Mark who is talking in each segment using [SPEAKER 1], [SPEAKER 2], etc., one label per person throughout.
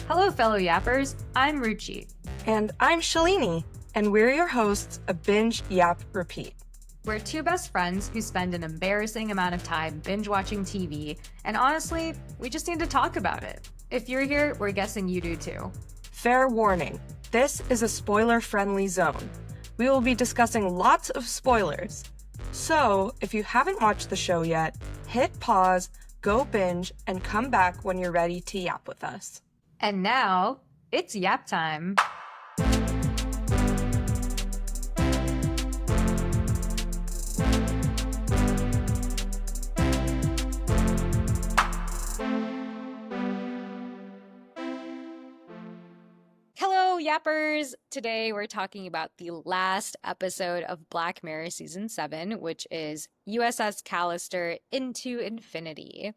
[SPEAKER 1] Hello, fellow yappers. I'm Ruchi.
[SPEAKER 2] And I'm Shalini, and we're your hosts of Binge Yap Repeat.
[SPEAKER 1] We're two best friends who spend an embarrassing amount of time binge watching TV, and honestly, we just need to talk about it. If you're here, we're guessing you do too.
[SPEAKER 2] Fair warning, this is a spoiler-friendly zone. We will be discussing lots of spoilers. So, if you haven't watched the show yet, hit pause, go binge, and come back when you're ready to yap with us.
[SPEAKER 1] And now, it's yap time. Hello, yappers! Today we're talking about the last episode of Black Mirror Season 7, which is USS Callister Into Infinity.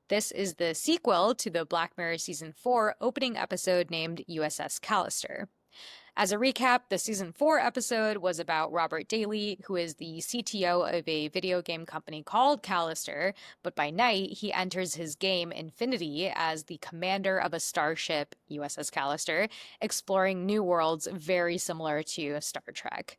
[SPEAKER 1] This is the sequel to the Black Mirror Season 4 opening episode named USS Callister. As a recap, the Season 4 episode was about Robert Daly, who is the CTO of a video game company called Callister, but by night he enters his game Infinity as the commander of a starship, USS Callister, exploring new worlds very similar to Star Trek.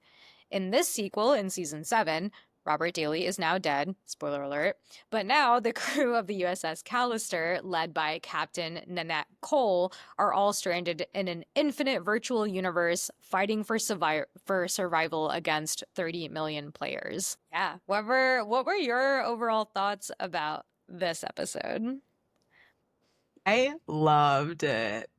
[SPEAKER 1] In this sequel, in Season 7, Robert Daly is now dead, spoiler alert, but now the crew of the USS Callister, led by Captain Nanette Cole, are all stranded in an infinite virtual universe fighting for survival against 30 million players. Yeah, what were your overall thoughts about this episode?
[SPEAKER 3] I loved it.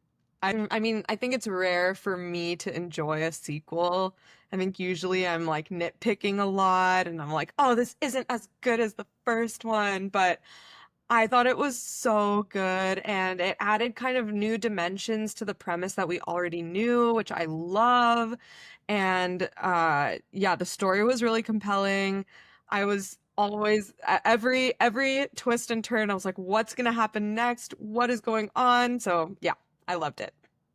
[SPEAKER 3] I mean, I think it's rare for me to enjoy a sequel. I think usually I'm like nitpicking a lot and I'm like, oh, this isn't as good as the first one. But I thought it was so good and it added kind of new dimensions to the premise that we already knew, which I love. And yeah, the story was really compelling. I was always every twist and turn, I was like, what's gonna happen next? What is going on? So yeah, I loved it.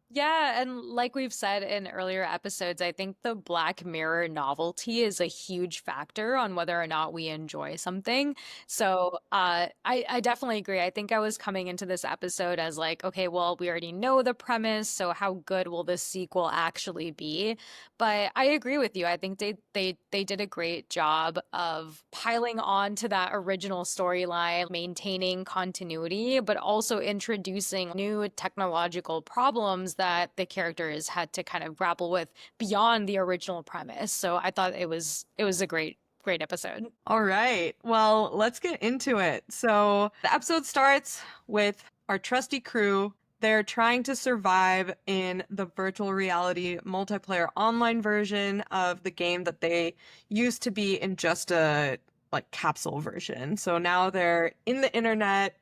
[SPEAKER 1] Yeah, and like we've said in earlier episodes, I think the Black Mirror novelty is a huge factor on whether or not we enjoy something. So I definitely agree. I think I was coming into this episode as like, okay, well, we already know the premise, so how good will this sequel actually be? But I agree with you. I think they did a great job of piling on to that original storyline, maintaining continuity, but also introducing new technological problems that the characters had to kind of grapple with beyond the original premise. So I thought it was a great episode.
[SPEAKER 3] All right. Well, let's get into it. So the episode starts with our trusty crew. They're trying to survive in the virtual reality multiplayer online version of the game that they used to be in just a like capsule version. So now they're in the internet,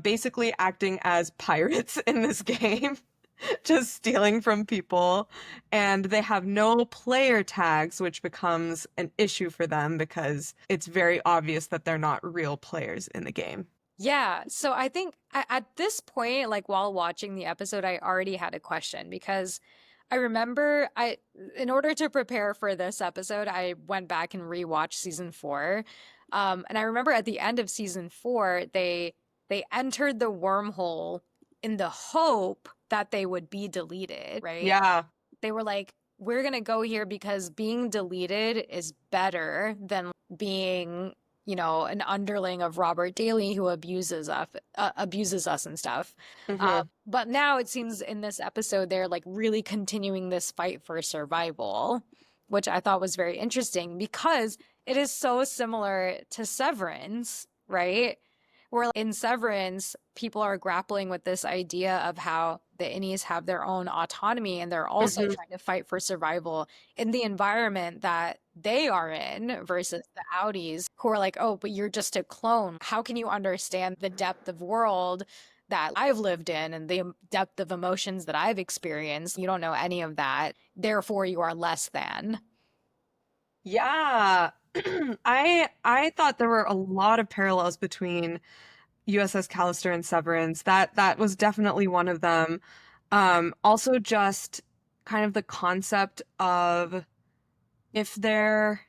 [SPEAKER 3] basically acting as pirates in this game. Just stealing from people, and they have no player tags, which becomes an issue for them because it's very obvious that they're not real players in the game.
[SPEAKER 1] Yeah, so I think at this point, like while watching the episode, I already had a question because I remember in order to prepare for this episode, I went back and rewatched season 4. And I remember at the end of season 4, they entered the wormhole in the hope that they would be deleted, right?
[SPEAKER 3] Yeah.
[SPEAKER 1] They were like, we're going to go here because being deleted is better than being, an underling of Robert Daly who abuses us and stuff.
[SPEAKER 3] Mm-hmm.
[SPEAKER 1] But now it seems in this episode, they're like really continuing this fight for survival, which I thought was very interesting because it is so similar to Severance, right? Where in Severance, people are grappling with this idea of how the innies have their own autonomy and they're also trying to fight for survival in the environment that they are in versus the Audis who are like, oh, but you're just a clone. How can you understand the depth of world that I've lived in and the depth of emotions that I've experienced? You don't know any of that. Therefore, you are less than.
[SPEAKER 3] Yeah. I thought there were a lot of parallels between USS Callister and Severance. That was definitely one of them. Also just kind of the concept of if they're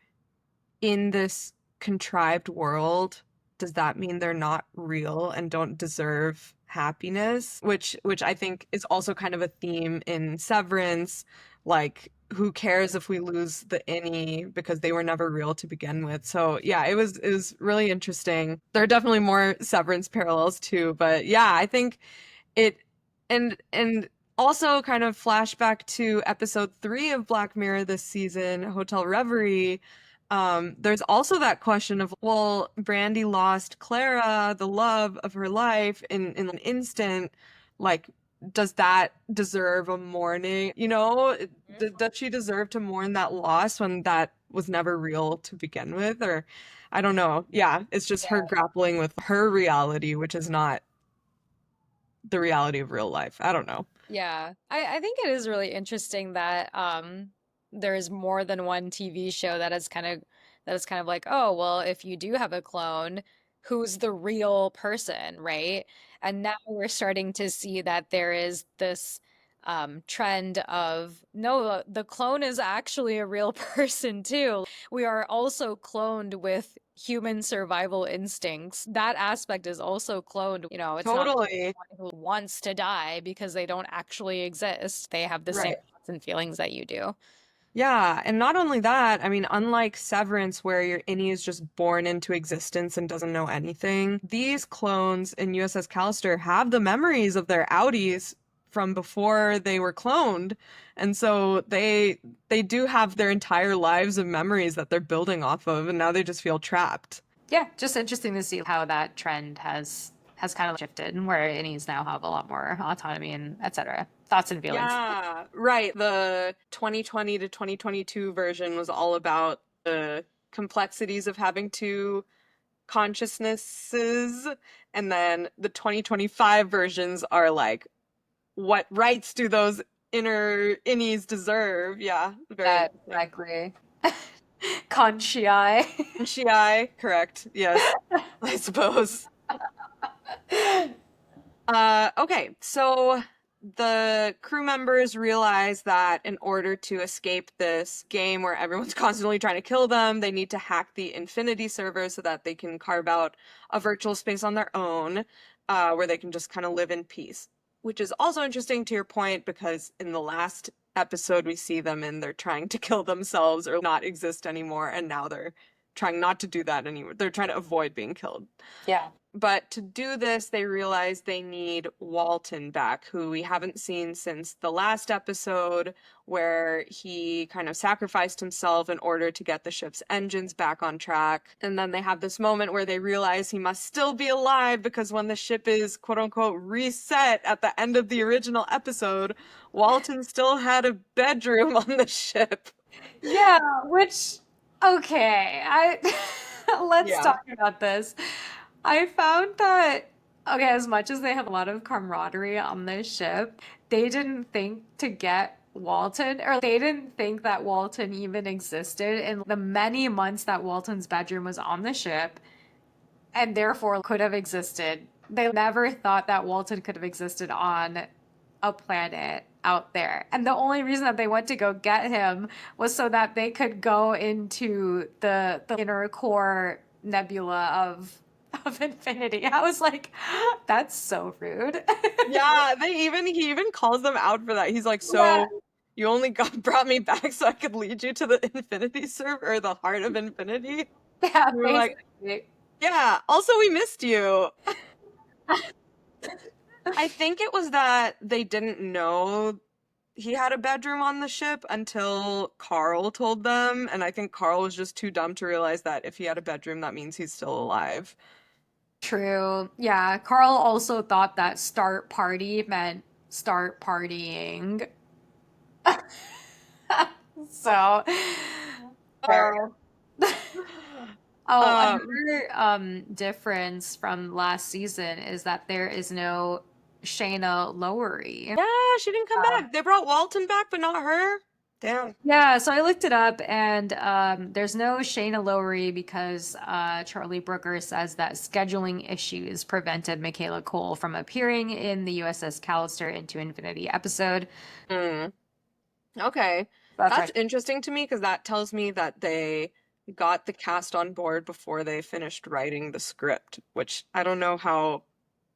[SPEAKER 3] in this contrived world, does that mean they're not real and don't deserve happiness, which I think is also kind of a theme in Severance. Like, who cares if we lose the innie because they were never real to begin with. So yeah, it was really interesting. There are definitely more Severance parallels too, but yeah, I think it and also kind of flashback to episode 3 of Black Mirror this season, Hotel Reverie. There's also that question of, well, Brandy lost Clara, the love of her life, in an instant. Like, does that deserve a mourning? You know, does she deserve to mourn that loss when that was never real to begin with? Or I don't know. Yeah, it's just her grappling with her reality, which is not the reality of real life. I don't know.
[SPEAKER 1] Yeah, I think it is really interesting that there is more than one TV show that is kind of like, oh, well, if you do have a clone, who's the real person, right? And now we're starting to see that there is this trend of no, the clone is actually a real person too. We are also cloned with human survival instincts. That aspect is also cloned. You know, it's not
[SPEAKER 3] Totally.
[SPEAKER 1] who wants to die because they don't actually exist. They have the same
[SPEAKER 3] Right.
[SPEAKER 1] thoughts and feelings that you do.
[SPEAKER 3] Yeah, and not only that, I mean, unlike Severance, where your innie is just born into existence and doesn't know anything, these clones in USS Callister have the memories of their outies from before they were cloned. And so they do have their entire lives of memories that they're building off of, and now they just feel trapped.
[SPEAKER 1] Yeah, just interesting to see how that trend has kind of shifted, where innies now have a lot more autonomy and etc. Thoughts and feelings.
[SPEAKER 3] Yeah, right. The 2020 to 2022 version was all about the complexities of having two consciousnesses, and then the 2025 versions are like, what rights do those inner innies deserve? Yeah, very
[SPEAKER 1] That
[SPEAKER 3] interesting.
[SPEAKER 1] exactly. Conscii.
[SPEAKER 3] Shiai, correct. Yes, I suppose. Okay, so the crew members realize that in order to escape this game where everyone's constantly trying to kill them, they need to hack the Infinity server so that they can carve out a virtual space on their own, where they can just kind of live in peace. Which is also interesting to your point because in the last episode we see them and they're trying to kill themselves or not exist anymore, and now they're trying not to do that anymore. They're trying to avoid being killed.
[SPEAKER 1] Yeah.
[SPEAKER 3] But to do this, they realize they need Walton back, who we haven't seen since the last episode, where he kind of sacrificed himself in order to get the ship's engines back on track. And then they have this moment where they realize he must still be alive because when the ship is quote unquote reset at the end of the original episode, Walton still had a bedroom on the ship.
[SPEAKER 1] Yeah, which okay, I let's
[SPEAKER 3] Yeah.
[SPEAKER 1] talk about this. I found that okay, as much as they have a lot of camaraderie on this ship, they didn't think to get Walton, or they didn't think that Walton even existed in the many months that Walton's bedroom was on the ship and therefore could have existed. They never thought that Walton could have existed on a planet out there. And the only reason that they went to go get him was so that they could go into the inner core nebula of infinity. I was like, that's so rude.
[SPEAKER 3] Yeah, he even calls them out for that. He's like,
[SPEAKER 1] Yeah,
[SPEAKER 3] so you only brought me back so I could lead you to the Infinity server or the heart of Infinity.
[SPEAKER 1] yeah,
[SPEAKER 3] We were like,
[SPEAKER 1] basically.
[SPEAKER 3] yeah, also we missed you. I think it was that they didn't know he had a bedroom on the ship until Carl told them, and I think Carl was just too dumb to realize that if he had a bedroom, that means he's still alive.
[SPEAKER 1] True. Yeah, Carl also thought that start party meant start partying. So,
[SPEAKER 3] Fair.
[SPEAKER 1] oh,
[SPEAKER 3] Um,
[SPEAKER 1] another difference from last season is that there is no Shayna Lowery.
[SPEAKER 3] yeah, she didn't come
[SPEAKER 1] Um,
[SPEAKER 3] back. They brought Walton back, but not her. Damn.
[SPEAKER 1] yeah, so I looked it up, and there's no Shayna Lowery because Charlie Brooker says that scheduling issues prevented Michaela Cole from appearing in the USS Callister Into Infinity episode.
[SPEAKER 3] Mm. Okay.
[SPEAKER 1] That's
[SPEAKER 3] That's
[SPEAKER 1] right.
[SPEAKER 3] interesting to me because that tells me that they got the cast on board before they finished writing the script, which I don't know how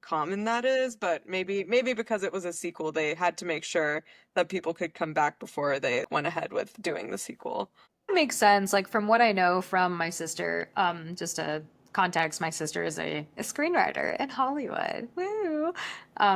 [SPEAKER 3] common that is, but maybe because it was a sequel, they had to make sure that people could come back before they went ahead with doing the sequel.
[SPEAKER 1] Makes sense. Like from what I know from my sister, just to context, my sister is a screenwriter in Hollywood. Woo!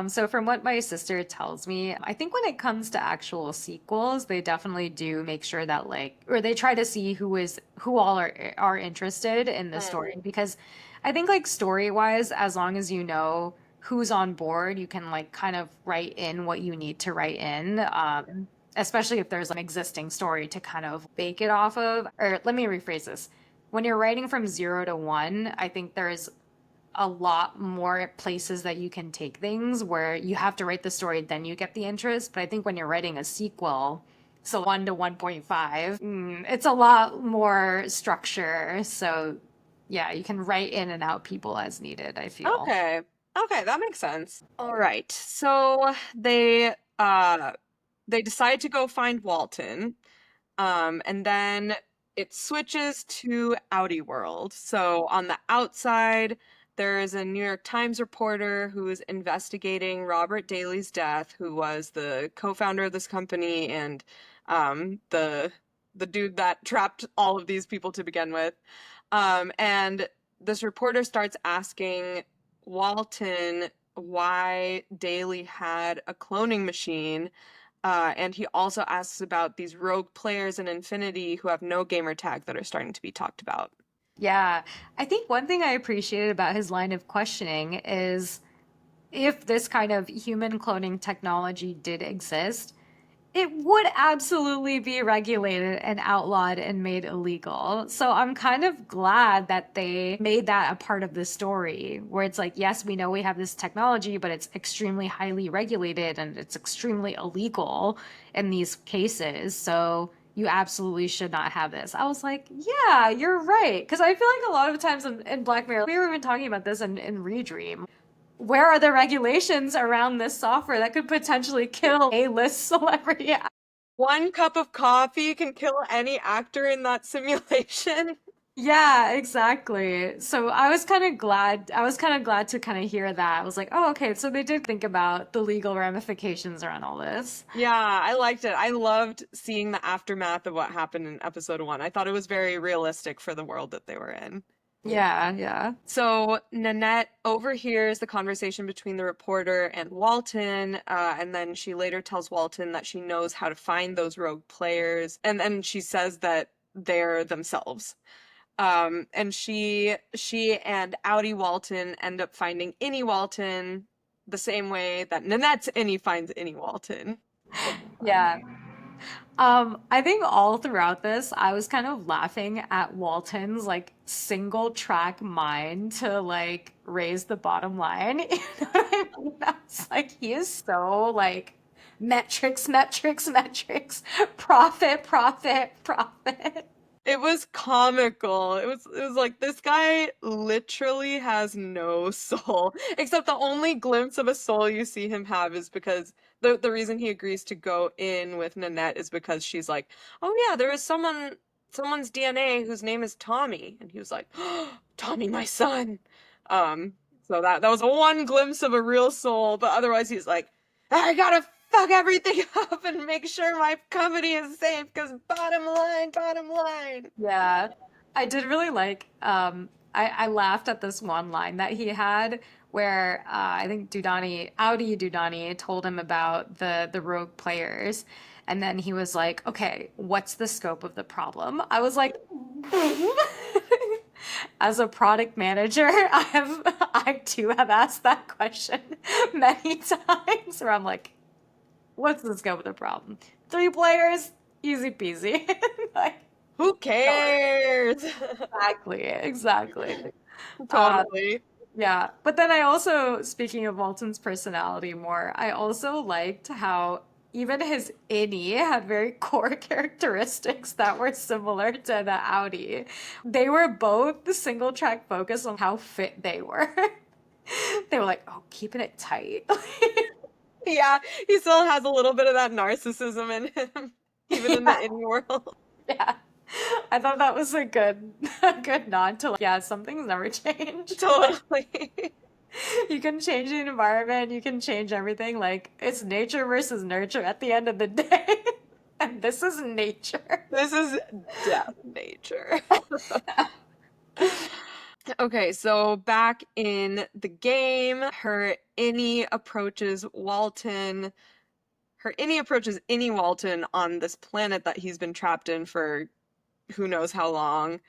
[SPEAKER 1] So from what my sister tells me, I think when it comes to actual sequels, they definitely do make sure that like, or they try to see who all are interested in the story because I think like story wise, as long as you know who's on board, you can like kind of write in what you need to write in. Especially if there's an existing story to kind of bake it off of. Or let me rephrase this. When you're writing from 0 to 1, I think there's a lot more places that you can take things where you have to write the story, then you get the interest. But I think when you're writing a sequel, so 1 to 1.5, it's a lot more structure. So yeah, you can write in and out people as needed, I feel.
[SPEAKER 3] Okay. Okay, that makes sense. All right. So they decide to go find Walton. And then it switches to Outie World. So on the outside, there is a New York Times reporter who is investigating Robert Daly's death, who was the co-founder of this company and the dude that trapped all of these people to begin with. And this reporter starts asking Walton why Daly had a cloning machine. And he also asks about these rogue players in Infinity who have no gamer tag that are starting to be talked about.
[SPEAKER 1] Yeah, I think one thing I appreciated about his line of questioning is if this kind of human cloning technology did exist, it would absolutely be regulated and outlawed and made illegal. So I'm kind of glad that they made that a part of the story, where it's like, yes, we know we have this technology, but it's extremely highly regulated and it's extremely illegal in these cases. So you absolutely should not have this. I was like, yeah, you're right. Because I feel like a lot of times in Black Mirror, we were even talking about this in Redream, where are the regulations around this software that could potentially kill A-list celebrity?
[SPEAKER 3] One cup of coffee can kill any actor in that simulation.
[SPEAKER 1] Yeah, exactly. So I was kind of glad. I was kind of glad to kind of hear that. I was like, oh, okay. So they did think about the legal ramifications around all this.
[SPEAKER 3] Yeah, I liked it. I loved seeing the aftermath of what happened in episode 1. I thought it was very realistic for the world that they were in.
[SPEAKER 1] Yeah, yeah.
[SPEAKER 3] So Nanette overhears the conversation between the reporter and Walton, and then she later tells Walton that she knows how to find those rogue players, and then she says that they're themselves. And she and Outie Walton end up finding Innie Walton the same way that Nanette's Innie finds Innie Walton.
[SPEAKER 1] Yeah. I think all throughout this, I was kind of laughing at Walton's like single track mind to like raise the bottom line. You know what I mean? I was like, he is so like metrics, metrics, metrics, profit, profit, profit.
[SPEAKER 3] It was comical. It was like this guy literally has no soul. Except the only glimpse of a soul you see him have is because the reason he agrees to go in with Nanette is because she's like, "Oh yeah, there is someone's DNA whose name is Tommy." And he was like, "Oh, Tommy, my son." Um so that was one glimpse of a real soul, but otherwise he's like, "I gotta fuck everything up and make sure my company is safe because bottom line, bottom line."
[SPEAKER 1] Yeah. I did really like I laughed at this one line that he had where I think Audi Dudani told him about the rogue players and then he was like, "Okay, what's the scope of the problem?" I was like, as a product manager, I too have asked that question many times where I'm like, what's the scope of the problem? 3 players, easy peasy. Like,
[SPEAKER 3] Who cares?
[SPEAKER 1] exactly. Uh,
[SPEAKER 3] Totally.
[SPEAKER 1] yeah. But then I also, speaking of Walton's personality more, I also liked how even his innie had very core characteristics that were similar to the Audi. They were both single track focus on how fit they were. They were like, oh, keeping it tight.
[SPEAKER 3] Yeah, he still has a little bit of that narcissism in him, even in the
[SPEAKER 1] Yeah.
[SPEAKER 3] indie world.
[SPEAKER 1] Yeah. I thought that was a good a good nod to like, yeah, some things never change.
[SPEAKER 3] Totally.
[SPEAKER 1] You can change the environment, you can change everything. Like, it's nature versus nurture at the end of the day. And this is nature.
[SPEAKER 3] This is death nature. Okay, so back in the game, her Innie approaches Innie Walton on this planet that he's been trapped in for who knows how long.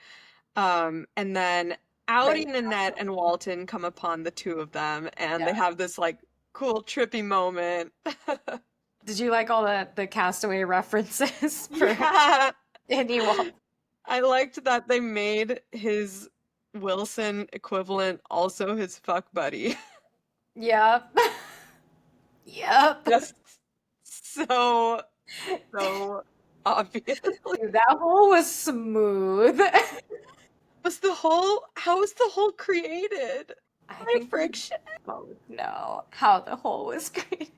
[SPEAKER 3] And then
[SPEAKER 1] Right.
[SPEAKER 3] Audi, Nanette, and Walton come upon the two of them, and they
[SPEAKER 1] Yeah.
[SPEAKER 3] have this like cool, trippy moment.
[SPEAKER 1] Did you like all the castaway references for
[SPEAKER 3] Yeah,
[SPEAKER 1] anyone?
[SPEAKER 3] I liked that they made his Wilson equivalent also his fuck buddy.
[SPEAKER 1] Yep. Yep.
[SPEAKER 3] Just so, so obviously.
[SPEAKER 1] Dude, that hole was smooth.
[SPEAKER 3] How was the hole created?
[SPEAKER 1] I
[SPEAKER 3] By
[SPEAKER 1] think we
[SPEAKER 3] friction.
[SPEAKER 1] both know how the hole was created.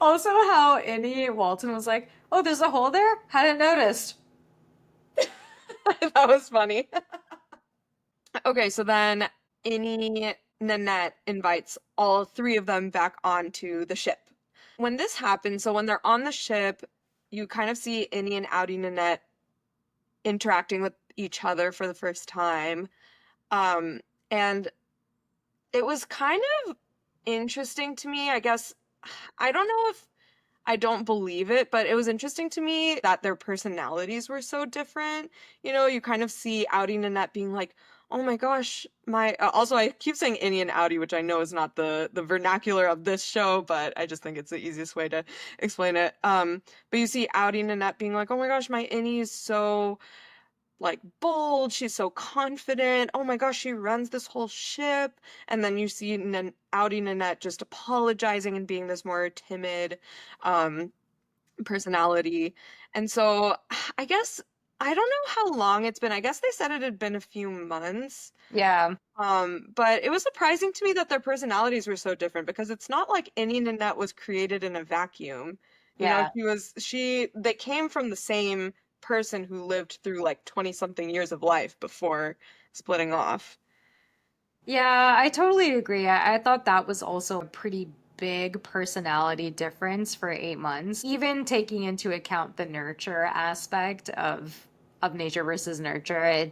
[SPEAKER 1] Also, how Annie Walton was like, "Oh, there's a hole there? Hadn't noticed."
[SPEAKER 3] That was funny. Okay, so then Innie Nanette invites all three of them back onto the ship. When this happens, so when they're on the ship, you kind of see Innie and Audi Nanette interacting with each other for the first time. And it was kind of interesting to me, I guess. I don't know if I don't believe it, but it was interesting to me that their personalities were so different. You know, you kind of see Audi Nanette being like, "Oh my gosh, my." Also, I keep saying Innie and Audi, which I know is not the vernacular of this show, but I just think it's the easiest way to explain it. But you see Audi Nanette being like, "Oh my gosh, my Innie is so like bold. She's so confident. Oh my gosh, she runs this whole ship." And then you see Audi Nanette just apologizing and being this more timid um, personality. And so I guess I don't know how long it's been. I guess they said it had been a few months.
[SPEAKER 1] Yeah,
[SPEAKER 3] But it was surprising to me that their personalities were so different because it's not like any Nanette was created in a vacuum. You know,
[SPEAKER 1] yeah.
[SPEAKER 3] they came from the same person who lived through like 20 something years of life before splitting off.
[SPEAKER 1] Yeah, I totally agree. I thought that was also a pretty big personality difference for 8 months, even taking into account the nurture aspect of nature versus nurture.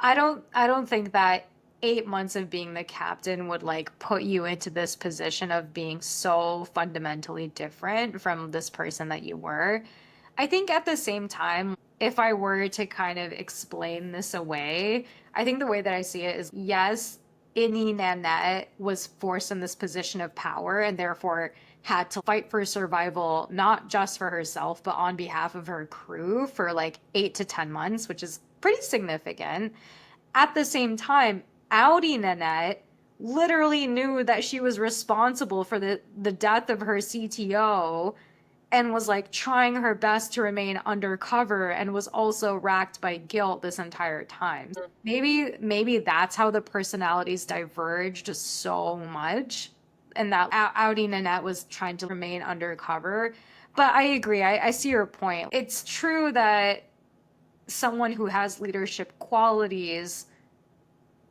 [SPEAKER 1] I don't think that 8 months of being the captain would like put you into this position of being so fundamentally different from this person that you were. I think at the same time, if I were to kind of explain this away, I think the way that I see it is yes, Innie Nanette was forced in this position of power and therefore had to fight for survival, not just for herself, but on behalf of her crew for like 8 to 10 months, which is pretty significant. At the same time, Audi Nanette literally knew that she was responsible for the death of her CTO and was like trying her best to remain undercover and was also racked by guilt this entire time. Maybe that's how the personalities diverged so much and that Audi Nanette was trying to remain undercover. But I agree. I see your point. It's true that someone who has leadership qualities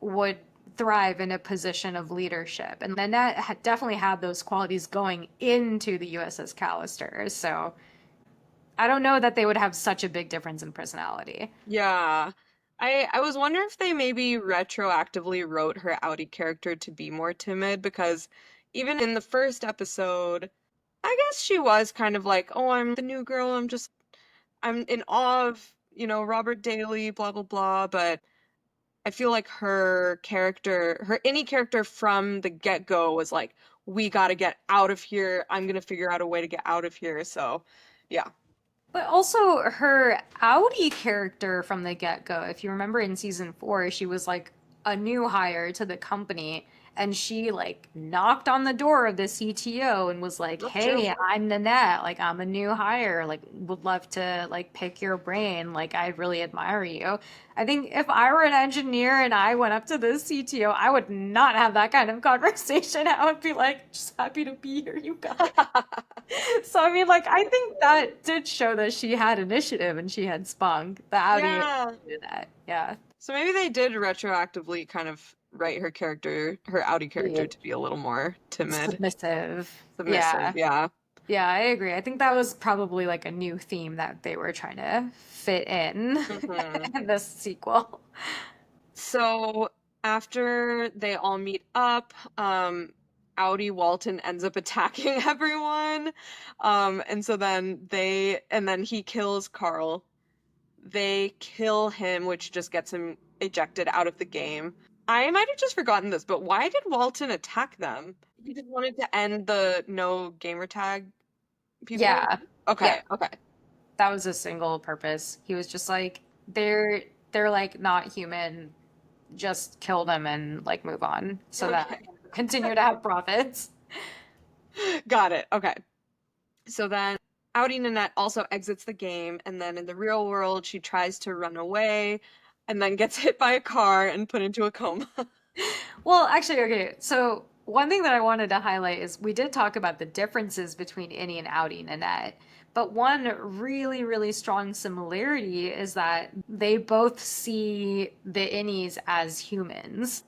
[SPEAKER 1] would thrive in a position of leadership. And Nanette definitely had those qualities going into the USS Callister. So I don't know that they would have such a big difference in personality.
[SPEAKER 3] Yeah. I was wondering if they maybe retroactively wrote her Audi character to be more timid because even in the first episode, I guess she was kind of like, "Oh, I'm the new girl. I'm in awe of, Robert Daly, blah blah blah." But I feel like any character from the get-go was like, "We got to get out of here. I'm gonna figure out a way to get out of here." So, yeah.
[SPEAKER 1] But also her Audi character from the get-go, if you remember in season 4, she was like a new hire to the company and she like knocked on the door of the CTO and was like,
[SPEAKER 3] That's true.
[SPEAKER 1] "Hey, I'm Nanette. Like I'm a new hire. Like would love to like pick your brain. Like I really admire you." I think if I were an engineer and I went up to the CTO, I would not have that kind of conversation. I would be like, "Just happy to be here, you guys." So I mean, like, I think that did show that she had initiative and she had spunk. The Audi
[SPEAKER 3] Yeah.
[SPEAKER 1] did that. Yeah.
[SPEAKER 3] So maybe they did retroactively kind of write her Audi character
[SPEAKER 1] Be
[SPEAKER 3] to be a little more timid,
[SPEAKER 1] submissive.
[SPEAKER 3] submissive.
[SPEAKER 1] Yeah.
[SPEAKER 3] Yeah.
[SPEAKER 1] Yeah, I agree. I think that was probably like a new theme that they were trying to fit in
[SPEAKER 3] Hmm.
[SPEAKER 1] in this sequel.
[SPEAKER 3] So after they all meet up, Audi Walton ends up attacking everyone. And so then he kills Carl. They kill him, which just gets him ejected out of the game. I might have just forgotten this, but why did Walton attack them? He just wanted to end the no gamer tag people?
[SPEAKER 1] Yeah. Yeah.
[SPEAKER 3] Okay, okay.
[SPEAKER 1] That was a single purpose. He was just like, they're like not human. Just kill them and like move on so that
[SPEAKER 3] Okay.
[SPEAKER 1] continue to have profits.
[SPEAKER 3] Got it. Okay. So then Audi Nanette also exits the game, and then in the real world, she tries to run away and then gets hit by a car and put into a coma.
[SPEAKER 1] Well, actually, okay. So one thing that I wanted to highlight is we did talk about the differences between Innie and Outie Nanette, but one really, really strong similarity is that they both see the Innies as humans.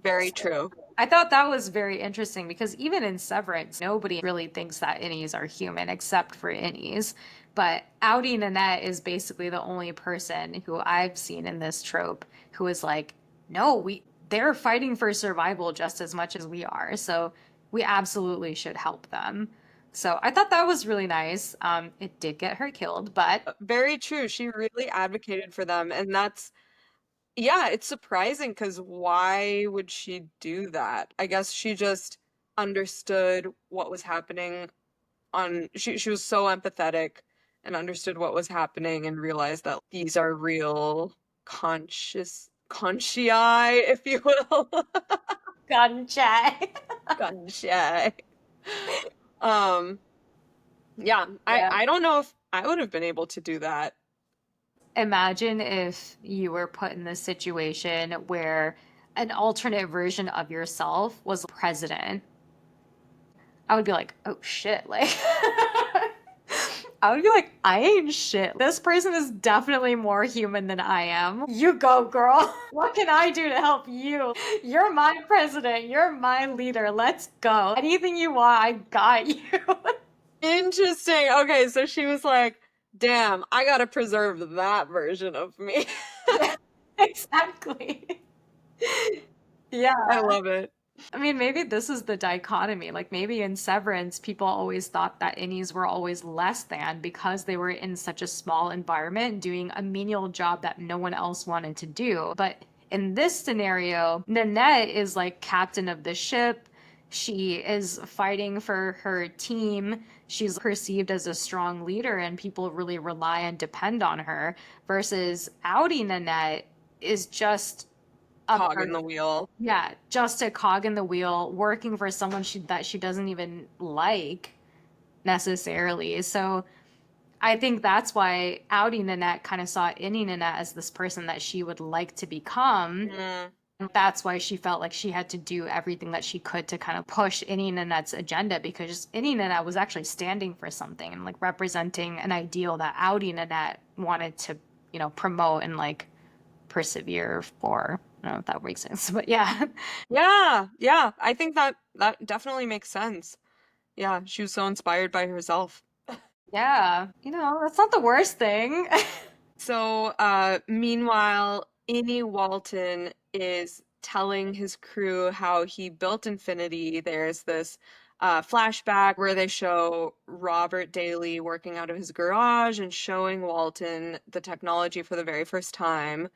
[SPEAKER 3] Very true.
[SPEAKER 1] I thought that was very interesting because even in Severance, nobody really thinks that innies are human except for innies. But Audi Nanette is basically the only person who I've seen in this trope who is like, no, they're fighting for survival just as much as we are. So we absolutely should help them. So I thought that was really nice. It did get her killed, but
[SPEAKER 3] Very true. She really advocated for them, and yeah, it's surprising because why would she do that? I guess she just understood what was happening she was so empathetic and understood what was happening and realized that these are real conscii, if you will.
[SPEAKER 1] gun check.
[SPEAKER 3] Conscii. Um, yeah, I
[SPEAKER 1] Yeah.
[SPEAKER 3] I don't know if I would have been able to do that.
[SPEAKER 1] Imagine if you were put in this situation where an alternate version of yourself was president. I would be like, oh shit. Like, I would be like, I ain't shit. This person is definitely more human than I am. You go, girl. What can I do to help you? You're my president. You're my leader. Let's go. Anything you want, I got you.
[SPEAKER 3] Interesting. Okay, so she was like, damn, I gotta preserve that version of me.
[SPEAKER 1] Yeah, exactly. Yeah.
[SPEAKER 3] I love it.
[SPEAKER 1] I mean, maybe this is the dichotomy. Like maybe in Severance, people always thought that innies were always less than because they were in such a small environment doing a menial job that no one else wanted to do. But in this scenario, Nanette is like captain of the ship. She is fighting for her team. She's perceived as a strong leader, and people really rely and depend on her. Versus Audi Nanette is just a
[SPEAKER 3] Cog in
[SPEAKER 1] person.
[SPEAKER 3] the wheel.
[SPEAKER 1] Yeah, just a cog in the wheel, working for someone that she doesn't even like necessarily. So I think that's why Audi Nanette kind of saw Innie Nanette as this person that she would like to become.
[SPEAKER 3] Mm,
[SPEAKER 1] That's why she felt like she had to do everything that she could to kind of push Innie Nanette's agenda because Innie Nanette was actually standing for something and like representing an ideal that Audi Nanette wanted to, promote and like persevere for. I don't know if that makes sense, but yeah.
[SPEAKER 3] yeah, yeah. I think that definitely makes sense. Yeah, she was so inspired by herself.
[SPEAKER 1] Yeah, that's not the worst thing.
[SPEAKER 3] So, meanwhile, Innie Walton is telling his crew how he built Infinity. There's this flashback where they show Robert Daly working out of his garage and showing Walton the technology for the very first time.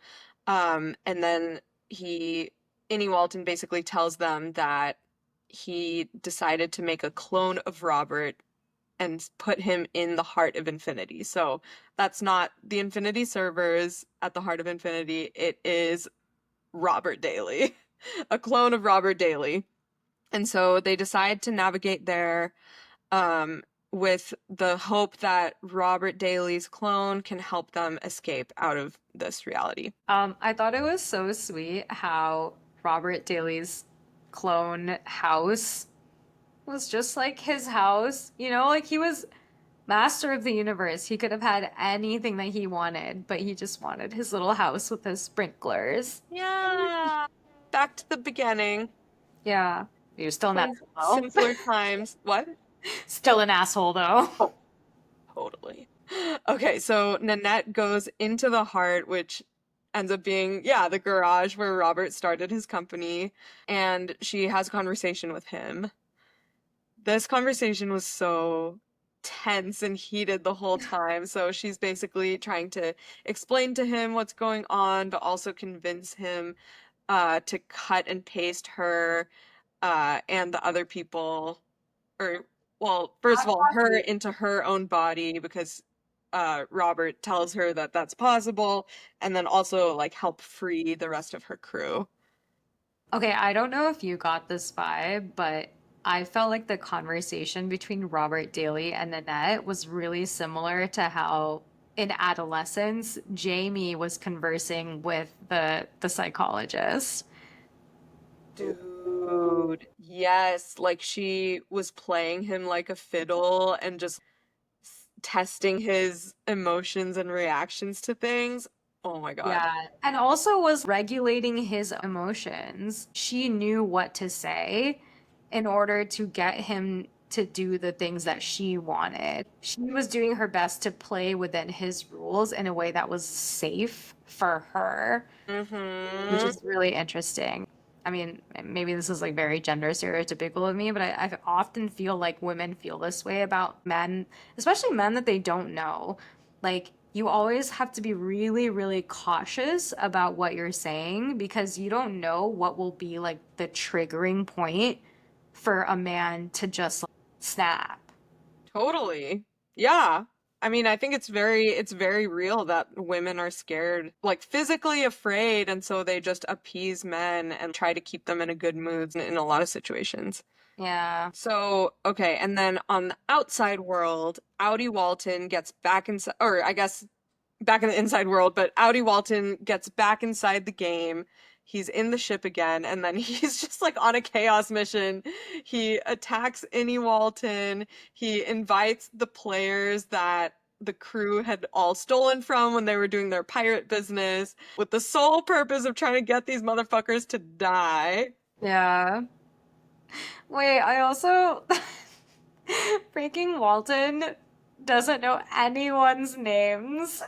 [SPEAKER 3] And then Innie Walton basically tells them that he decided to make a clone of Robert and put him in the heart of Infinity. So that's not the Infinity servers at the heart of Infinity. It is Robert Daly, a clone of Robert Daly. And so they decide to navigate there with the hope that Robert Daly's clone can help them escape out of this reality.
[SPEAKER 1] I thought it was so sweet how Robert Daly's clone house was just like his house. Like he was master of the universe. He could have had anything that he wanted, but he just wanted his little house with his sprinklers.
[SPEAKER 3] Yeah. back to the beginning.
[SPEAKER 1] Yeah. He was still an
[SPEAKER 3] When
[SPEAKER 1] asshole.
[SPEAKER 3] simpler times. What?
[SPEAKER 1] Still an asshole, though.
[SPEAKER 3] Oh, totally. Okay, so Nanette goes into the heart, which ends up being, yeah, the garage where Robert started his company, and she has a conversation with him. This conversation was so tense and heated the whole time. So she's basically trying to explain to him what's going on, but also convince him to cut and paste her and the other people, or, well, first of all, her into her own body because Robert tells her that that's possible, and then also like help free the rest of her crew.
[SPEAKER 1] Okay, I don't know if you got this vibe, but I felt like the conversation between Robert Daly and Nanette was really similar to how in adolescence Jamie was conversing with the psychologist.
[SPEAKER 3] Dude, yes, like she was playing him like a fiddle and just testing his emotions and reactions to things. Oh my God.
[SPEAKER 1] Yeah, and also was regulating his emotions. She knew what to say in order to get him to do the things that she wanted. She was doing her best to play within his rules in a way that was safe for her, which
[SPEAKER 3] Mm-hmm.
[SPEAKER 1] is really interesting. I mean, maybe this is like very gender stereotypical of me, but I often feel like women feel this way about men, especially men that they don't know. Like, you always have to be really, really cautious about what you're saying because you don't know what will be like the triggering point for a man to just like, snap.
[SPEAKER 3] Totally. Yeah. I mean, I think it's very real that women are scared, like physically afraid, and so they just appease men and try to keep them in a good mood in a lot of situations.
[SPEAKER 1] Yeah.
[SPEAKER 3] So, okay, and then on the outside world, Audie Walton gets back inside, or I guess back in the inside world, but Audie Walton gets back inside the game. He's in the ship again, and then he's just like on a chaos mission. He attacks Innie Walton. He invites the players that the crew had all stolen from when they were doing their pirate business with the sole purpose of trying to get these motherfuckers to die.
[SPEAKER 1] Yeah. Wait, I also freaking Walton doesn't know anyone's names.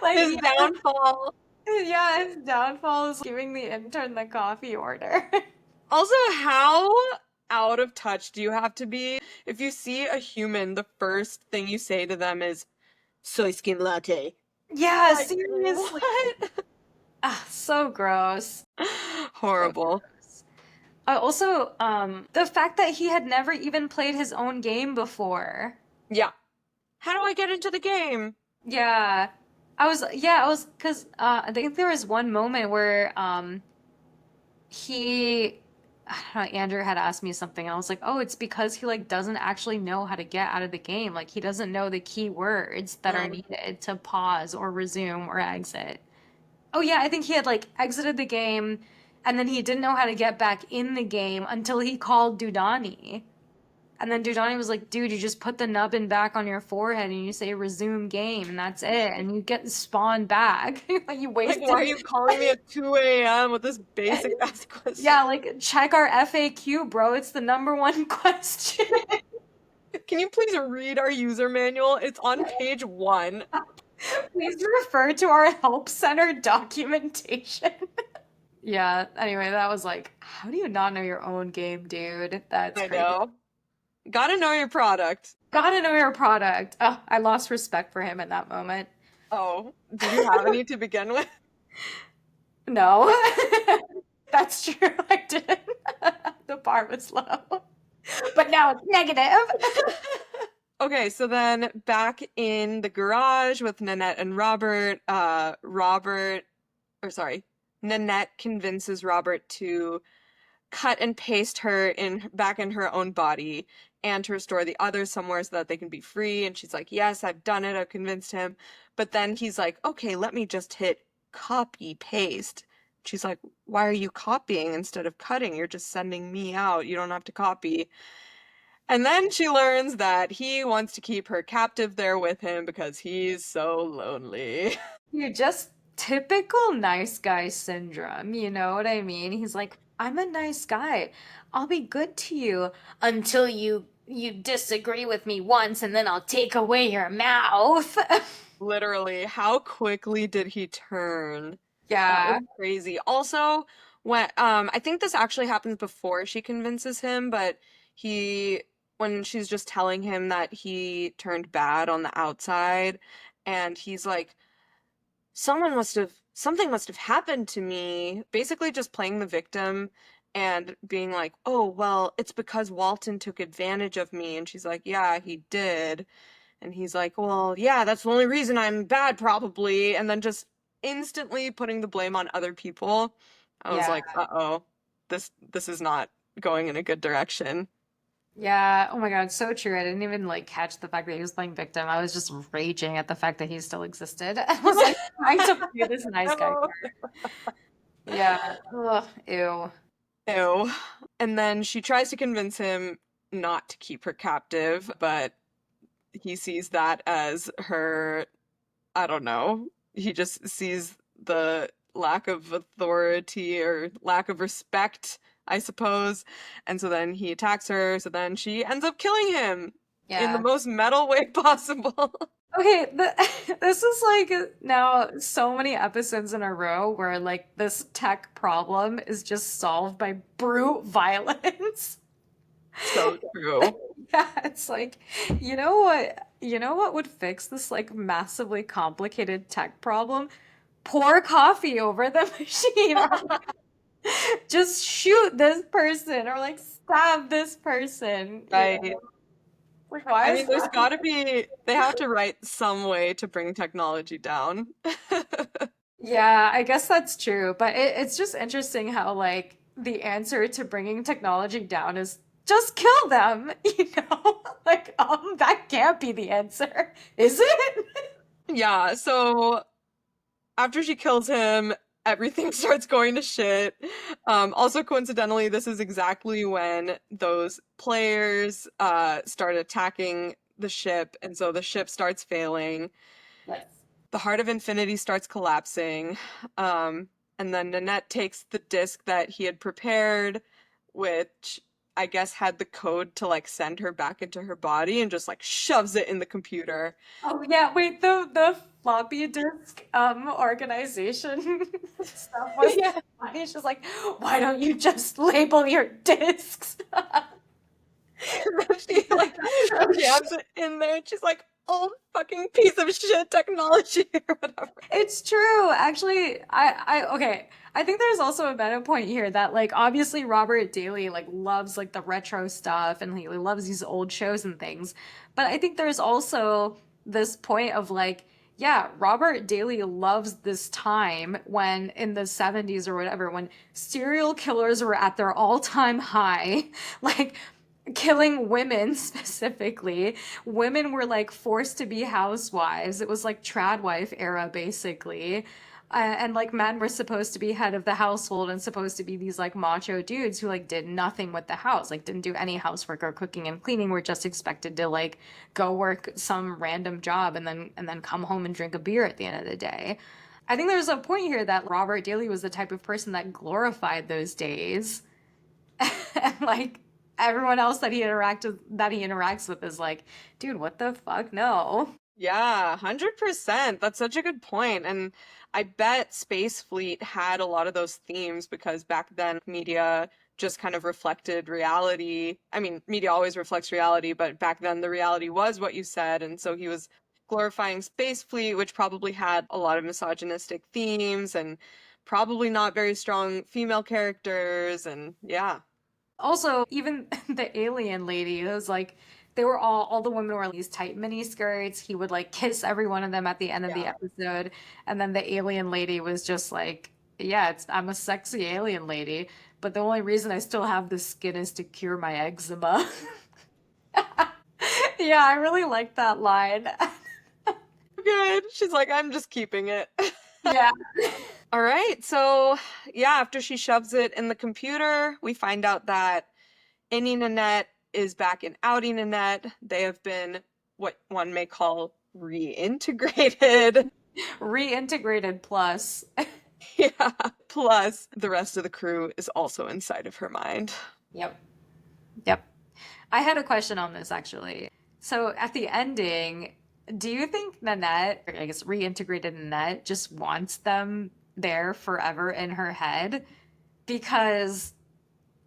[SPEAKER 1] Like,
[SPEAKER 3] His downfall.
[SPEAKER 1] yeah, his downfall is giving the intern the coffee order.
[SPEAKER 3] Also, how out of touch do you have to be? If you see a human, the first thing you say to them is soy skin latte.
[SPEAKER 1] Yeah,
[SPEAKER 3] Like,
[SPEAKER 1] seriously.
[SPEAKER 3] what?
[SPEAKER 1] Ah, so gross. So
[SPEAKER 3] Horrible.
[SPEAKER 1] gross. Also, the fact that he had never even played his own game before.
[SPEAKER 3] Yeah. How do I get into the game?
[SPEAKER 1] Yeah. Because I think there was one moment where, he I don't know, Andrew had asked me something and I was like, "Oh, it's because he like doesn't actually know how to get out of the game. Like he doesn't know the key words that are
[SPEAKER 3] Mm.
[SPEAKER 1] needed to pause or resume or exit." Oh yeah, I think he had like exited the game and then he didn't know how to get back in the game until he called Dudani. And then Dudani was like, "Dude, you just put the nubbin back on your forehead and you say resume game and that's it. And you get spawned back." Like you
[SPEAKER 3] Like,
[SPEAKER 1] wasted.
[SPEAKER 3] why are you calling me at 2 a.m. with this basic ass question?
[SPEAKER 1] Yeah, like check our FAQ, bro. It's the number one question.
[SPEAKER 3] Can you please read our user manual? It's on page 1.
[SPEAKER 1] Please refer to our help center documentation. Yeah, anyway, that was like, how do you not know your own game, dude? That's
[SPEAKER 3] I
[SPEAKER 1] crazy.
[SPEAKER 3] know. Gotta know your product.
[SPEAKER 1] Gotta know your product. Oh, I lost respect for him in that moment.
[SPEAKER 3] Oh, did you have any to begin with?
[SPEAKER 1] No. That's true, I didn't. The bar was low. But now it's negative.
[SPEAKER 3] Okay, so then back in the garage with Nanette and Robert, Nanette convinces Robert to cut and paste her in back in her own body and to restore the others somewhere so that they can be free. And she's like, "Yes, I've done it. I've convinced him." But then he's like, "Okay, let me just hit copy paste." She's like, "Why are you copying instead of cutting? You're just sending me out. You don't have to copy." And then she learns that he wants to keep her captive there with him because he's so lonely.
[SPEAKER 1] You just typical nice guy syndrome, you know what I mean? He's like, I'm a nice guy. I'll be good to you until you disagree with me once and then I'll take away your mouth.
[SPEAKER 3] Literally, how quickly did he turn? That was
[SPEAKER 1] Yeah.
[SPEAKER 3] crazy. Also, when I think this actually happens before she convinces him, but he when she's just telling him that he turned bad on the outside, and he's like, something must have happened to me, basically just playing the victim and being like, "Oh, well, it's because Walton took advantage of me." And she's like, "Yeah, he did." And he's like, "Well, yeah, that's the only reason I'm bad, probably." And then just instantly putting the blame on other people. I was
[SPEAKER 1] Yeah.
[SPEAKER 3] like, "Uh-oh, this is not going in a good direction."
[SPEAKER 1] Yeah. Oh my God, so true. I didn't even like catch the fact that he was playing victim. I was just raging at the fact that he still existed. I was like trying to play this nice guy
[SPEAKER 3] No.
[SPEAKER 1] card. Yeah. Ugh, ew.
[SPEAKER 3] Ew. And then she tries to convince him not to keep her captive, but he sees that as her, I don't know. He just sees the lack of authority or lack of respect, I suppose. And so then he attacks her. So then she ends up killing him in the
[SPEAKER 1] Yeah.
[SPEAKER 3] most metal way possible.
[SPEAKER 1] Okay, this is like now so many episodes in a row where like this tech problem is just solved by brute violence.
[SPEAKER 3] So true.
[SPEAKER 1] Yeah, it's like, you know what would fix this like massively complicated tech problem? Pour coffee over the machine or just shoot this person or like stab this person,
[SPEAKER 3] Right.
[SPEAKER 1] Like why
[SPEAKER 3] I
[SPEAKER 1] is
[SPEAKER 3] mean, there's
[SPEAKER 1] that?
[SPEAKER 3] got to be, they have to write some way to bring technology down.
[SPEAKER 1] Yeah, I guess that's true. But it's just interesting how, like, the answer to bringing technology down is just kill them, you know? Like, that can't be the answer, is it?
[SPEAKER 3] Yeah, so after she kills him, everything starts going to shit. Also, coincidentally, this is exactly when those players start attacking the ship, and so the ship starts failing.
[SPEAKER 1] Yes.
[SPEAKER 3] The heart of infinity starts collapsing. And then Nanette takes the disc that he had prepared, which I guess had the code to like send her back into her body, and just like shoves it in the computer.
[SPEAKER 1] Oh yeah, wait, the floppy disk organization stuff was
[SPEAKER 3] Yeah.
[SPEAKER 1] funny. She's like, why don't you just label your disks?
[SPEAKER 3] She like jams it in there, and she's like, "Old fucking piece of shit technology," or whatever.
[SPEAKER 1] It's true. Actually, okay. I think there's also a meta point here that like obviously Robert Daly like loves like the retro stuff and he loves these old shows and things. But I think there's also this point of like, yeah, Robert Daly loves this time when in the 70s or whatever, when serial killers were at their all-time high, like killing women specifically. Women were like forced to be housewives. It was like tradwife era basically. And like men were supposed to be head of the household and supposed to be these like macho dudes who like did nothing with the house, like didn't do any housework or cooking and cleaning, were just expected to like go work some random job and then come home and drink a beer at the end of the day. I think there's a point here that Robert Daly was the type of person that glorified those days and like everyone else that he interacts with is like, dude, what the fuck? No.
[SPEAKER 3] Yeah, 100%. That's such a good point. And I bet Space Fleet had a lot of those themes because back then media just kind of reflected reality. I mean, media always reflects reality, but back then the reality was what you said. And so he was glorifying Space Fleet, which probably had a lot of misogynistic themes and probably not very strong female characters. And yeah.
[SPEAKER 1] Also, even the alien lady, it was like they were all the women were these tight mini skirts. He would like kiss every one of them at the end of the
[SPEAKER 3] Yeah.
[SPEAKER 1] episode, and then the alien lady was just like, yeah, I'm a sexy alien lady, but the only reason I still have this skin is to cure my eczema. Yeah, I really like that line.
[SPEAKER 3] Good. She's like, I'm just keeping it.
[SPEAKER 1] Yeah.
[SPEAKER 3] All right. So, yeah, after she shoves it in the computer, we find out that Innie Nanette is back in Outie Nanette. They have been what one may call reintegrated.
[SPEAKER 1] Reintegrated plus.
[SPEAKER 3] Yeah. Plus, the rest of the crew is also inside of her mind.
[SPEAKER 1] Yep. Yep. I had a question on this actually. So at the ending, do you think Nanette, or I guess reintegrated Nanette, just wants them there forever in her head? Because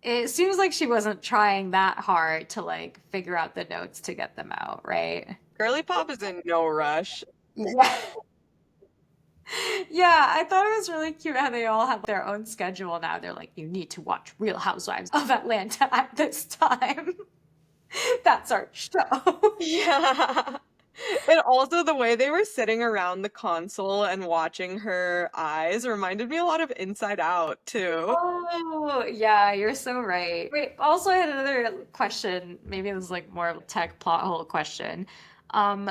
[SPEAKER 1] it seems like she wasn't trying that hard to like figure out the notes to get them out, right?
[SPEAKER 3] Girly Pop is in no rush.
[SPEAKER 1] Yeah. Yeah, I thought it was really cute how they all have their own schedule now. They're like, you need to watch Real Housewives of Atlanta at this time. That's our show.
[SPEAKER 3] Yeah. And also the way they were sitting around the console and watching her eyes reminded me a lot of Inside Out too.
[SPEAKER 1] Oh, yeah, you're so right. Wait, also I had another question. Maybe it was like more of a tech plot hole question. Um,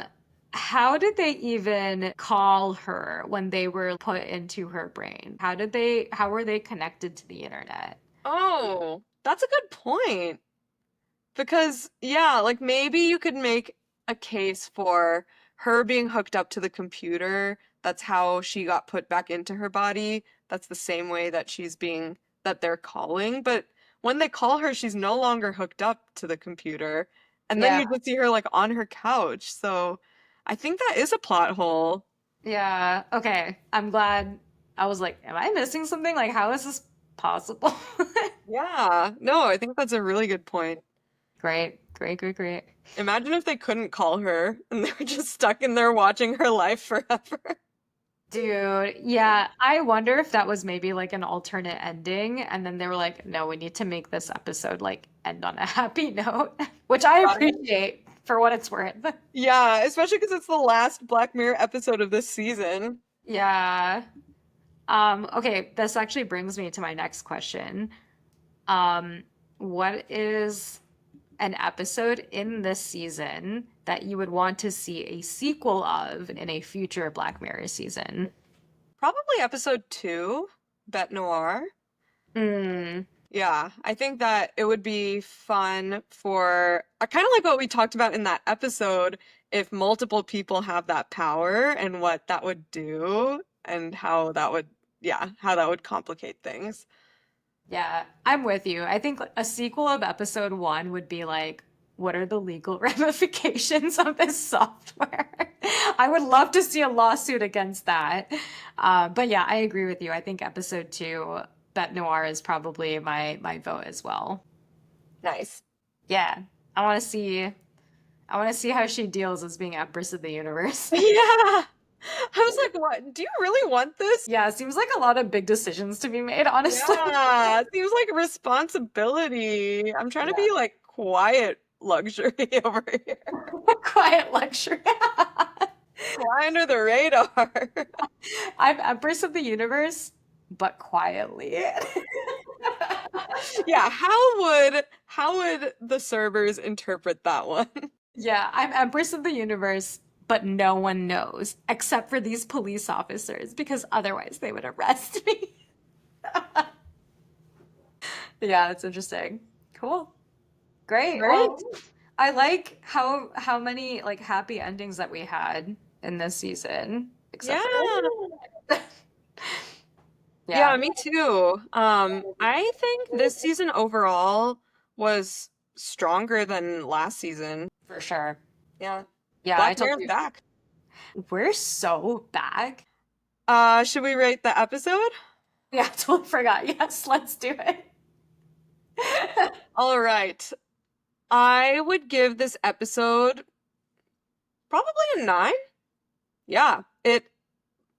[SPEAKER 1] how did they even call her when they were put into her brain? How were they connected to the internet?
[SPEAKER 3] Oh, that's a good point. Because, yeah, like maybe you could make a case for her being hooked up to the computer. That's how she got put back into her body. That's the same way that that they're calling. But when they call her, she's no longer hooked up to the computer. And then
[SPEAKER 1] Yeah,
[SPEAKER 3] you just see her like on her couch. So I think that is a plot hole.
[SPEAKER 1] yeah. Okay, I'm glad. I was like, am I missing something? Like, how is this possible?
[SPEAKER 3] Yeah, no, I think that's a really good point.
[SPEAKER 1] Great, great, great, great.
[SPEAKER 3] Imagine if they couldn't call her and they were just stuck in there watching her life forever.
[SPEAKER 1] Dude, yeah, I wonder if that was maybe like an alternate ending, and then they were like, no, we need to make this episode like end on a happy note, which I appreciate for what it's worth.
[SPEAKER 3] Yeah, especially because it's the last Black Mirror episode of this season.
[SPEAKER 1] Yeah. Okay, this actually brings me to my next question. What is an episode in this season that you would want to see a sequel of in a future Black Mirror season?
[SPEAKER 3] Probably episode 2, Bete Noire.
[SPEAKER 1] Mm,
[SPEAKER 3] Yeah, I think that it would be fun for kind of like what we talked about in that episode, if multiple people have that power and what that would do and how that would, yeah, how that would complicate things.
[SPEAKER 1] yeah, I'm with you. I think a sequel of episode one would be like, what are the legal ramifications of this software? I would love to see a lawsuit against that. But yeah, I agree with you. I think episode two, Bet Noir is probably my vote as well.
[SPEAKER 3] Nice.
[SPEAKER 1] Yeah, I want to see I want to see how she deals as being Empress of the Universe.
[SPEAKER 3] Yeah. I was like, what? Do you really want this?
[SPEAKER 1] Yeah, it seems like a lot of big decisions to be made, honestly.
[SPEAKER 3] Yeah, seems like responsibility. I'm trying to
[SPEAKER 1] Yeah.
[SPEAKER 3] be like quiet luxury over here.
[SPEAKER 1] Quiet luxury.
[SPEAKER 3] Fly under the radar.
[SPEAKER 1] I'm Empress of the Universe, but quietly.
[SPEAKER 3] Yeah, how would the servers interpret that one?
[SPEAKER 1] Yeah, I'm Empress of the Universe, but no one knows except for these police officers because otherwise they would arrest me. Yeah, that's interesting. Cool. Great.
[SPEAKER 3] Right?
[SPEAKER 1] Well, I like how many like happy endings that we had in this season, except
[SPEAKER 3] Yeah.
[SPEAKER 1] for
[SPEAKER 3] Yeah,
[SPEAKER 1] yeah,
[SPEAKER 3] me too. I think this season overall was stronger than last season.
[SPEAKER 1] for sure.
[SPEAKER 3] Yeah.
[SPEAKER 1] Yeah, I
[SPEAKER 3] Black
[SPEAKER 1] told
[SPEAKER 3] Mirror's
[SPEAKER 1] you
[SPEAKER 3] back.
[SPEAKER 1] we're so back.
[SPEAKER 3] Should we rate the episode?
[SPEAKER 1] Yeah, I totally forgot. Yes, let's do it.
[SPEAKER 3] All right. I would give this episode probably a 9. Yeah, it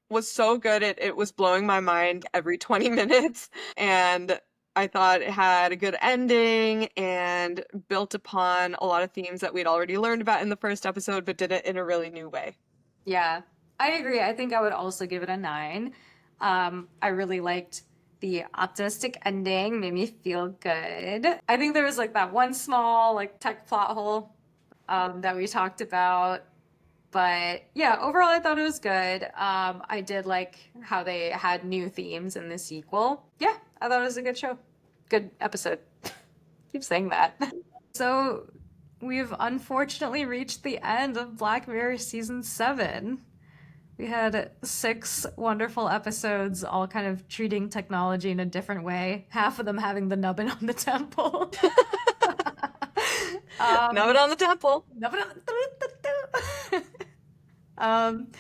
[SPEAKER 3] was so good. It was blowing my mind every 20 minutes. And I thought it had a good ending and built upon a lot of themes that we'd already learned about in the first episode, but did it in a really new way.
[SPEAKER 1] Yeah, I agree. I think I would also give it a 9. I really liked the optimistic ending, made me feel good. I think there was like that one small like tech plot hole that we talked about. But yeah, overall I thought it was good. I did like how they had new themes in the sequel. Yeah, I thought it was a good show. Good episode. Keep saying that. So we've unfortunately reached the end of Black Mirror season 7. We had 6 wonderful episodes, all kind of treating technology in a different way. Half of them having the nubbin on the temple.
[SPEAKER 3] Now it on the temple.
[SPEAKER 1] Nubbin on the um,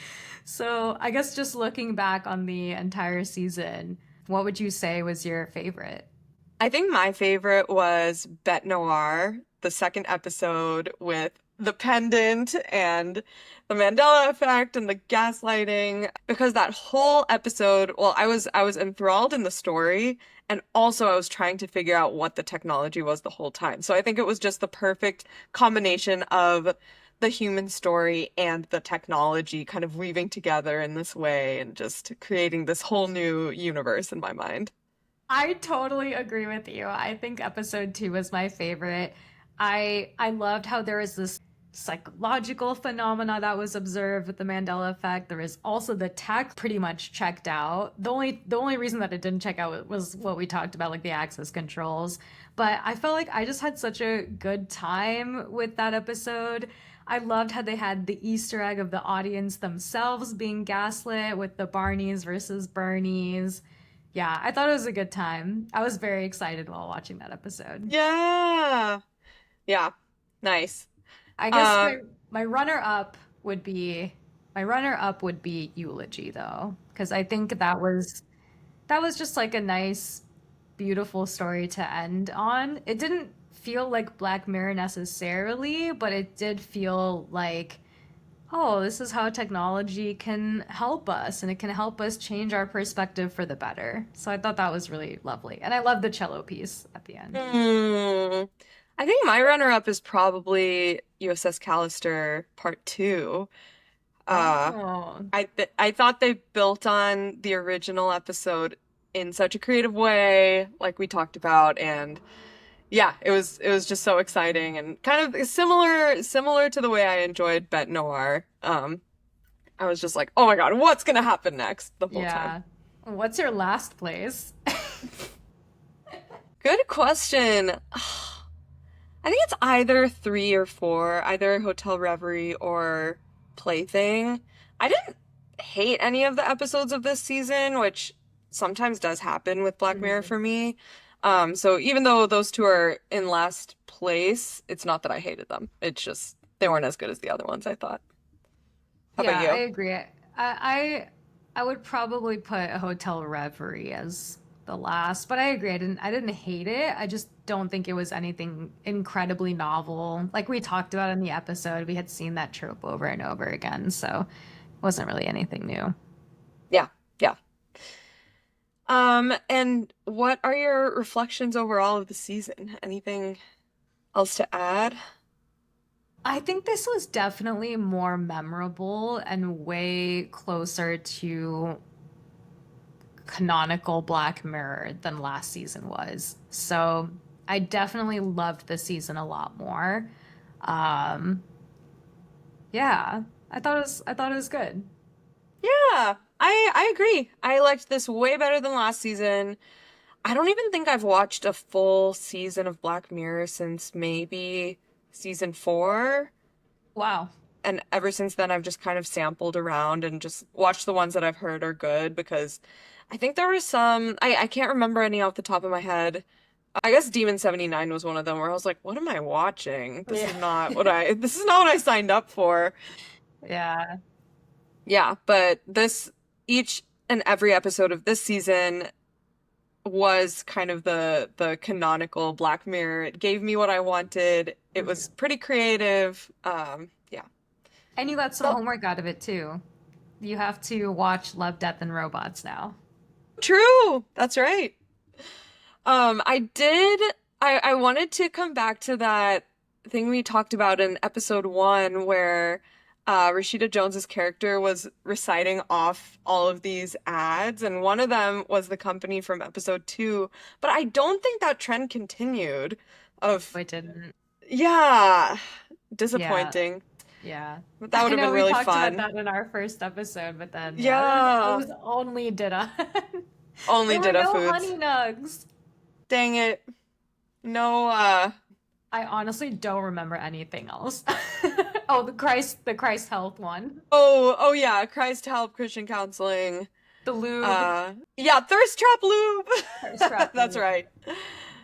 [SPEAKER 1] so I guess just looking back on the entire season, what would you say was your favorite?
[SPEAKER 3] I think my favorite was Bete Noire, the second episode with the pendant and the Mandela effect and the gaslighting. Because that whole episode, well, I was enthralled in the story, and also I was trying to figure out what the technology was the whole time. So I think it was just the perfect combination of the human story and the technology kind of weaving together in this way and just creating this whole new universe in my mind.
[SPEAKER 1] I totally agree with you. I think episode 2 was my favorite. I loved how there was this psychological phenomena that was observed with the Mandela effect. There is also the tech pretty much checked out. The only reason that it didn't check out was what we talked about, like the access controls. But I felt like I just had such a good time with that episode. I loved how they had the Easter egg of the audience themselves being gaslit with the Barneys versus Bernies. Yeah, I thought it was a good time. I was very excited while watching that episode.
[SPEAKER 3] Yeah. Yeah. Nice.
[SPEAKER 1] I guess
[SPEAKER 3] Um,
[SPEAKER 1] my runner up would be Eulogy though, because I think that was just like a nice, beautiful story to end on. It didn't feel like Black Mirror necessarily, but it did feel like, oh, this is how technology can help us, and it can help us change our perspective for the better. So I thought that was really lovely. And I love the cello piece at the end.
[SPEAKER 3] hmm. I think my runner-up is probably USS Callister Part 2. Uh,
[SPEAKER 1] Oh,
[SPEAKER 3] I thought they built on the original episode in such a creative way, like we talked about, and yeah, it was just so exciting and kind of similar to the way I enjoyed Bete Noire. I was just like, oh my God, what's gonna happen next the whole time?
[SPEAKER 1] yeah. What's your last place?
[SPEAKER 3] Good question. I think it's either 3 or 4, either Hotel Reverie or Plaything. I didn't hate any of the episodes of this season, which sometimes does happen with Black Mirror
[SPEAKER 1] Mhm.
[SPEAKER 3] for me. So even though those two are in last place, it's not that I hated them. It's just they weren't as good as the other ones, I thought. How about
[SPEAKER 1] Yeah, I
[SPEAKER 3] you?
[SPEAKER 1] agree. I would probably put a Hotel Reverie as the last, but I agree. I didn't hate it. I just don't think it was anything incredibly novel. Like we talked about in the episode, we had seen that trope over and over again, so it wasn't really anything new.
[SPEAKER 3] Yeah, yeah. And what are your reflections overall of the season? Anything else to add?
[SPEAKER 1] I think this was definitely more memorable and way closer to canonical Black Mirror than last season was. So I definitely loved this season a lot more. Um, yeah, I thought it was good.
[SPEAKER 3] Yeah, I agree. I liked this way better than last season. I don't even think I've watched a full season of Black Mirror since maybe season 4.
[SPEAKER 1] Wow.
[SPEAKER 3] And ever since then, I've just kind of sampled around and just watched the ones that I've heard are good because I think there were some, I can't remember any off the top of my head. I guess Demon 79 was one of them where I was like, what am I watching?
[SPEAKER 1] Yeah.
[SPEAKER 3] This is not what I signed up for.
[SPEAKER 1] Yeah.
[SPEAKER 3] Yeah, but each and every episode of this season was kind of the canonical Black Mirror. It gave me what I wanted. It was
[SPEAKER 1] Mhm.
[SPEAKER 3] pretty creative. Yeah.
[SPEAKER 1] And you got some
[SPEAKER 3] So
[SPEAKER 1] homework out of it too. You have to watch Love, Death, and Robots now.
[SPEAKER 3] true. That's right. I did. I wanted to come back to that thing we talked about in episode 1 where Rashida Jones's character was reciting off all of these ads, and one of them was the company from episode 2. But I don't think that trend continued. Of
[SPEAKER 1] I didn't.
[SPEAKER 3] yeah,
[SPEAKER 1] Yeah.
[SPEAKER 3] disappointing.
[SPEAKER 1] Yeah.
[SPEAKER 3] But that would
[SPEAKER 1] I
[SPEAKER 3] have been
[SPEAKER 1] know we
[SPEAKER 3] really
[SPEAKER 1] talked about
[SPEAKER 3] fun.
[SPEAKER 1] that in our first episode, but then yeah, it
[SPEAKER 3] Yeah,
[SPEAKER 1] was only Dita.
[SPEAKER 3] only
[SPEAKER 1] There were
[SPEAKER 3] Ditto
[SPEAKER 1] no honey
[SPEAKER 3] Foods.
[SPEAKER 1] nugs.
[SPEAKER 3] Dang it. No,
[SPEAKER 1] I honestly don't remember anything else. Oh, the Christ health one.
[SPEAKER 3] Oh yeah, Christ help, Christian counseling.
[SPEAKER 1] The lube.
[SPEAKER 3] Yeah, thirst trap lube.
[SPEAKER 1] Thirst trap
[SPEAKER 3] That's
[SPEAKER 1] lube.
[SPEAKER 3] right.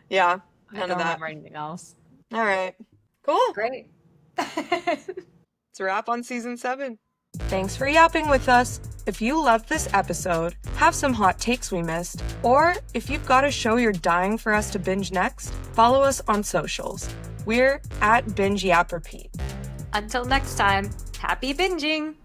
[SPEAKER 3] Yeah,
[SPEAKER 1] I
[SPEAKER 3] none
[SPEAKER 1] don't
[SPEAKER 3] of that.
[SPEAKER 1] remember anything else.
[SPEAKER 3] All right. Cool.
[SPEAKER 1] Great.
[SPEAKER 3] It's a wrap on season 7.
[SPEAKER 2] Thanks for yapping with us. If you loved this episode, have some hot takes we missed, or if you've got a show you're dying for us to binge next, follow us on socials. We're at Binge Yap Repeat.
[SPEAKER 1] Until next time, happy binging!